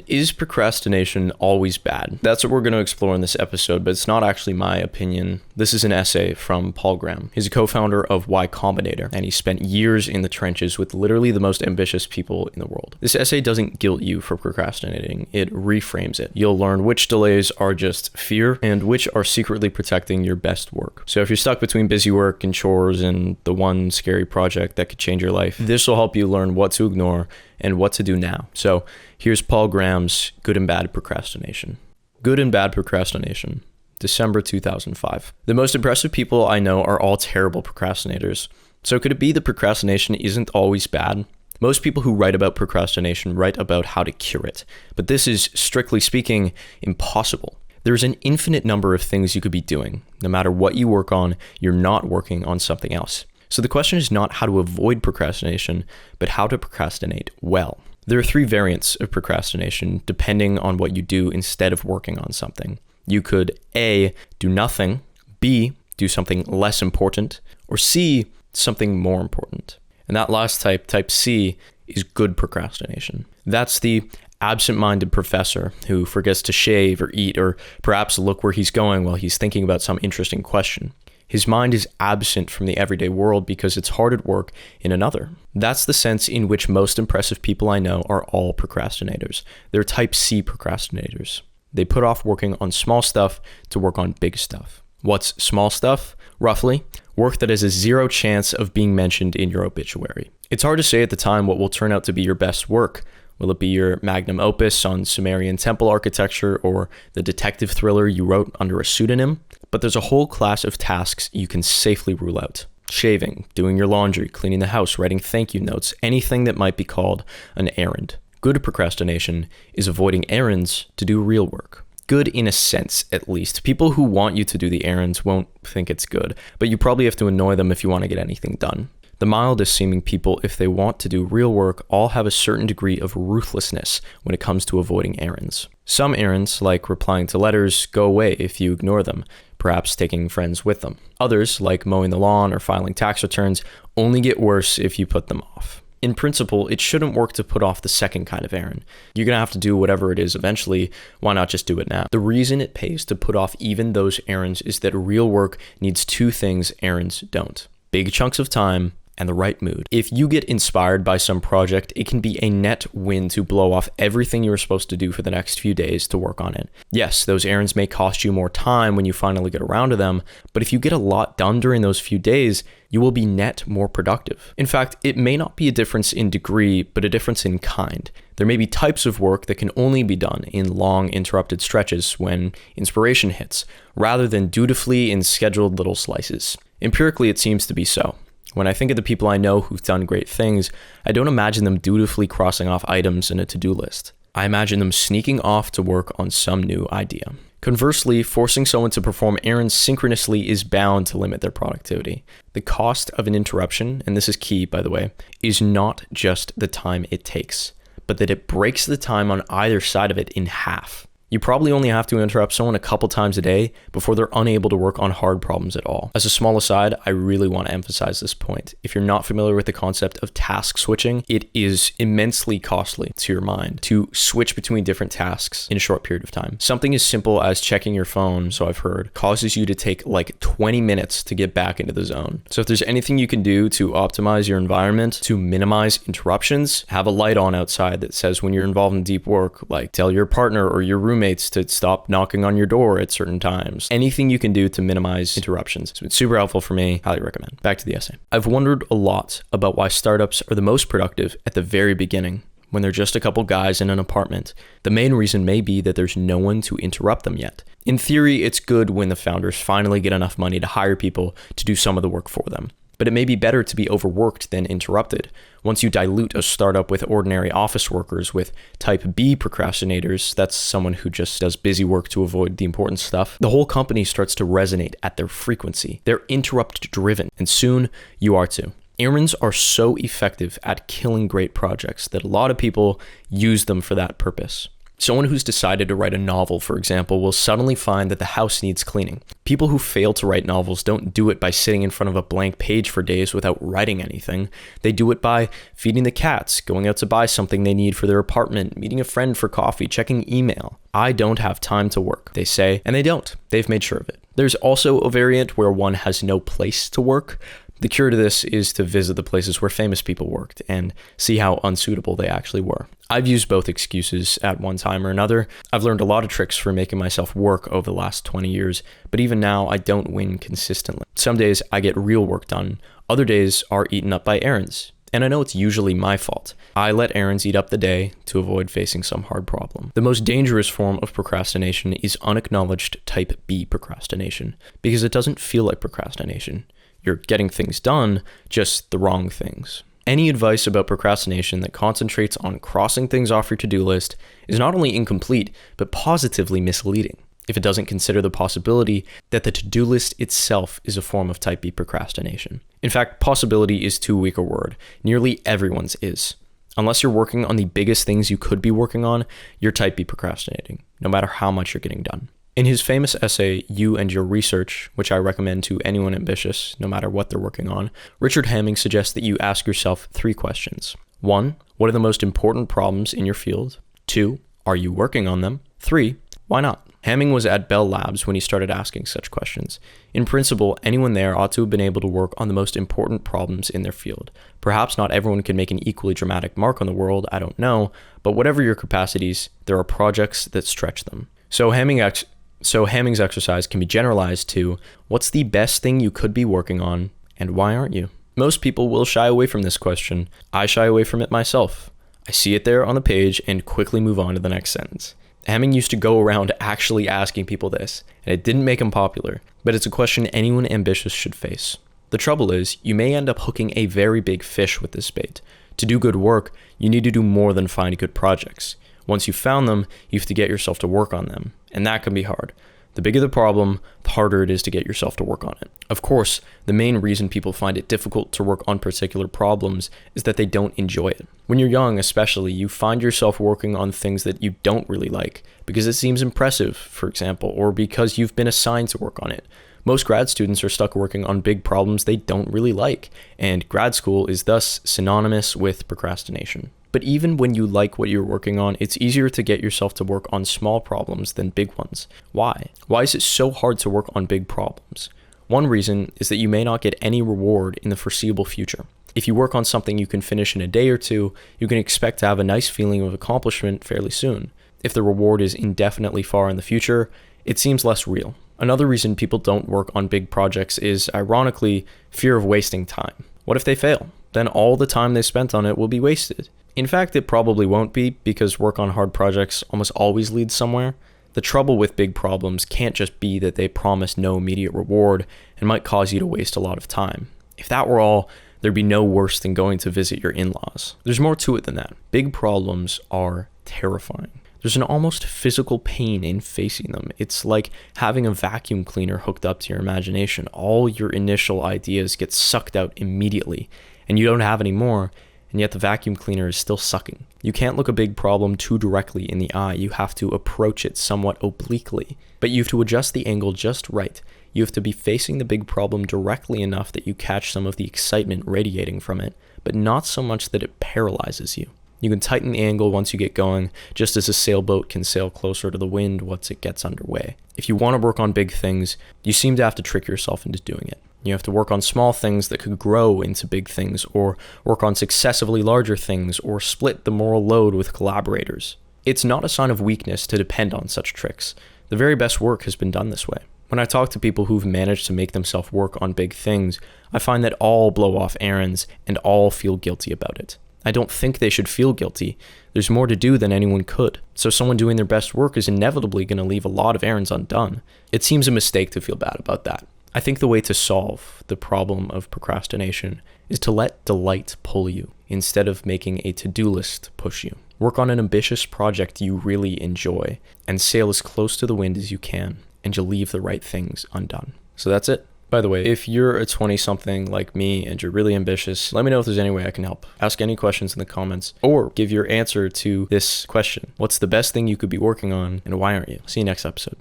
Is procrastination always bad? That's what we're going to explore in this episode, but it's not actually my opinion. This is an essay from Paul Graham. He's a co-founder of Y Combinator, and he spent years in the trenches with literally the most ambitious people in the world. This essay doesn't guilt you for procrastinating, it reframes it. You'll learn which delays are just fear and which are secretly protecting your best work. So if you're stuck between busy work and chores and the one scary project that could change your life, this will help you learn what to ignore and what to do now. So here's Paul Graham's Good and Bad Procrastination. Good and Bad Procrastination, December 2005. The most impressive people I know are all terrible procrastinators. So could it be that procrastination isn't always bad? Most people who write about procrastination write about how to cure it, but this is, strictly speaking, impossible. There's an infinite number of things you could be doing. No matter what you work on, you're not working on something else. So the question is not how to avoid procrastination, but how to procrastinate well. There are 3 variants of procrastination depending on what you do instead of working on something. You could A, do nothing, B, do something less important, or C, something more important. And that last type C, is good procrastination. That's the absent-minded professor who forgets to shave or eat or perhaps look where he's going while he's thinking about some interesting question. His mind is absent from the everyday world because it's hard at work in another. That's the sense in which most impressive people I know are all procrastinators. They're type C procrastinators. They put off working on small stuff to work on big stuff. What's small stuff? Roughly, work that has a 0 chance of being mentioned in your obituary. It's hard to say at the time what will turn out to be your best work. Will it be your magnum opus on Sumerian temple architecture or the detective thriller you wrote under a pseudonym? But there's a whole class of tasks you can safely rule out. Shaving, doing your laundry, cleaning the house, writing thank you notes, anything that might be called an errand. Good procrastination is avoiding errands to do real work. Good in a sense, at least. People who want you to do the errands won't think it's good, but you probably have to annoy them if you want to get anything done. The mildest seeming people, if they want to do real work, all have a certain degree of ruthlessness when it comes to avoiding errands. Some errands, like replying to letters, go away if you ignore them, perhaps taking friends with them. Others, like mowing the lawn or filing tax returns, only get worse if you put them off. In principle, it shouldn't work to put off the second kind of errand. You're going to have to do whatever it is eventually. Why not just do it now? The reason it pays to put off even those errands is that real work needs 2 things errands don't: big chunks of time and the right mood. If you get inspired by some project, it can be a net win to blow off everything you were supposed to do for the next few days to work on it. Yes, those errands may cost you more time when you finally get around to them, but if you get a lot done during those few days, you will be net more productive. In fact, it may not be a difference in degree, but a difference in kind. There may be types of work that can only be done in long, interrupted stretches when inspiration hits, rather than dutifully in scheduled little slices. Empirically, it seems to be so. When I think of the people I know who've done great things, I don't imagine them dutifully crossing off items in a to-do list. I imagine them sneaking off to work on some new idea. Conversely, forcing someone to perform errands synchronously is bound to limit their productivity. The cost of an interruption, and this is key by the way, is not just the time it takes, but that it breaks the time on either side of it in half. You probably only have to interrupt someone a couple times a day before they're unable to work on hard problems at all. As a small aside, I really want to emphasize this point. If you're not familiar with the concept of task switching, it is immensely costly to your mind to switch between different tasks in a short period of time. Something as simple as checking your phone, so I've heard, causes you to take like 20 minutes to get back into the zone. So if there's anything you can do to optimize your environment, to minimize interruptions, have a light on outside that says when you're involved in deep work, like tell your partner or your roommates to stop knocking on your door at certain times. Anything you can do to minimize interruptions. It's been super helpful for me. Highly recommend. Back to the essay. I've wondered a lot about why startups are the most productive at the very beginning, when they're just a couple guys in an apartment. The main reason may be that there's no one to interrupt them yet. In theory, it's good when the founders finally get enough money to hire people to do some of the work for them. But it may be better to be overworked than interrupted. Once you dilute a startup with ordinary office workers with type B procrastinators, that's someone who just does busy work to avoid the important stuff, the whole company starts to resonate at their frequency. They're interrupt driven, and soon you are too. Errands are so effective at killing great projects that a lot of people use them for that purpose. Someone who's decided to write a novel, for example, will suddenly find that the house needs cleaning. People who fail to write novels don't do it by sitting in front of a blank page for days without writing anything. They do it by feeding the cats, going out to buy something they need for their apartment, meeting a friend for coffee, checking email. I don't have time to work, they say, and they don't. They've made sure of it. There's also a variant where one has no place to work. The cure to this is to visit the places where famous people worked and see how unsuitable they actually were. I've used both excuses at one time or another. I've learned a lot of tricks for making myself work over the last 20 years, but even now I don't win consistently. Some days I get real work done, other days are eaten up by errands. And I know it's usually my fault. I let errands eat up the day to avoid facing some hard problem. The most dangerous form of procrastination is unacknowledged type B procrastination, because it doesn't feel like procrastination. You're getting things done, just the wrong things. Any advice about procrastination that concentrates on crossing things off your to-do list is not only incomplete, but positively misleading if it doesn't consider the possibility that the to-do list itself is a form of type B procrastination. In fact, possibility is too weak a word. Nearly everyone's is. Unless you're working on the biggest things you could be working on, you're type B procrastinating, no matter how much you're getting done. In his famous essay, You and Your Research, which I recommend to anyone ambitious, no matter what they're working on, Richard Hamming suggests that you ask yourself 3 questions. 1, what are the most important problems in your field? 2, are you working on them? 3, why not? Hamming was at Bell Labs when he started asking such questions. In principle, anyone there ought to have been able to work on the most important problems in their field. Perhaps not everyone can make an equally dramatic mark on the world, I don't know, but whatever your capacities, there are projects that stretch them. So Hamming's exercise can be generalized to, what's the best thing you could be working on, and why aren't you? Most people will shy away from this question. I shy away from it myself. I see it there on the page and quickly move on to the next sentence. Hamming used to go around actually asking people this, and it didn't make him popular, but it's a question anyone ambitious should face. The trouble is, you may end up hooking a very big fish with this bait. To do good work, you need to do more than find good projects. Once you've found them, you have to get yourself to work on them, and that can be hard. The bigger the problem, the harder it is to get yourself to work on it. Of course, the main reason people find it difficult to work on particular problems is that they don't enjoy it. When you're young especially, you find yourself working on things that you don't really like because it seems impressive, for example, or because you've been assigned to work on it. Most grad students are stuck working on big problems they don't really like, and grad school is thus synonymous with procrastination. But even when you like what you're working on, it's easier to get yourself to work on small problems than big ones. Why? Why is it so hard to work on big problems? One reason is that you may not get any reward in the foreseeable future. If you work on something you can finish in a day or two, you can expect to have a nice feeling of accomplishment fairly soon. If the reward is indefinitely far in the future, it seems less real. Another reason people don't work on big projects is, ironically, fear of wasting time. What if they fail? Then all the time they spent on it will be wasted. In fact, it probably won't be, because work on hard projects almost always leads somewhere. The trouble with big problems can't just be that they promise no immediate reward and might cause you to waste a lot of time. If that were all, there'd be no worse than going to visit your in-laws. There's more to it than that. Big problems are terrifying. There's an almost physical pain in facing them. It's like having a vacuum cleaner hooked up to your imagination. All your initial ideas get sucked out immediately, and you don't have any more. And yet the vacuum cleaner is still sucking. You can't look a big problem too directly in the eye. You have to approach it somewhat obliquely, but you have to adjust the angle just right. You have to be facing the big problem directly enough that you catch some of the excitement radiating from it, but not so much that it paralyzes you. You can tighten the angle once you get going, just as a sailboat can sail closer to the wind once it gets underway. If you want to work on big things, you seem to have to trick yourself into doing it. You have to work on small things that could grow into big things, or work on successively larger things, or split the moral load with collaborators. It's not a sign of weakness to depend on such tricks. The very best work has been done this way. When I talk to people who've managed to make themselves work on big things, I find that all blow off errands and all feel guilty about it. I don't think they should feel guilty. There's more to do than anyone could. So someone doing their best work is inevitably going to leave a lot of errands undone. It seems a mistake to feel bad about that. I think the way to solve the problem of procrastination is to let delight pull you instead of making a to-do list push you. Work on an ambitious project you really enjoy and sail as close to the wind as you can, and you'll leave the right things undone. So that's it. By the way, if you're a 20-something like me and you're really ambitious, let me know if there's any way I can help. Ask any questions in the comments or give your answer to this question. What's the best thing you could be working on and why aren't you? See you next episode.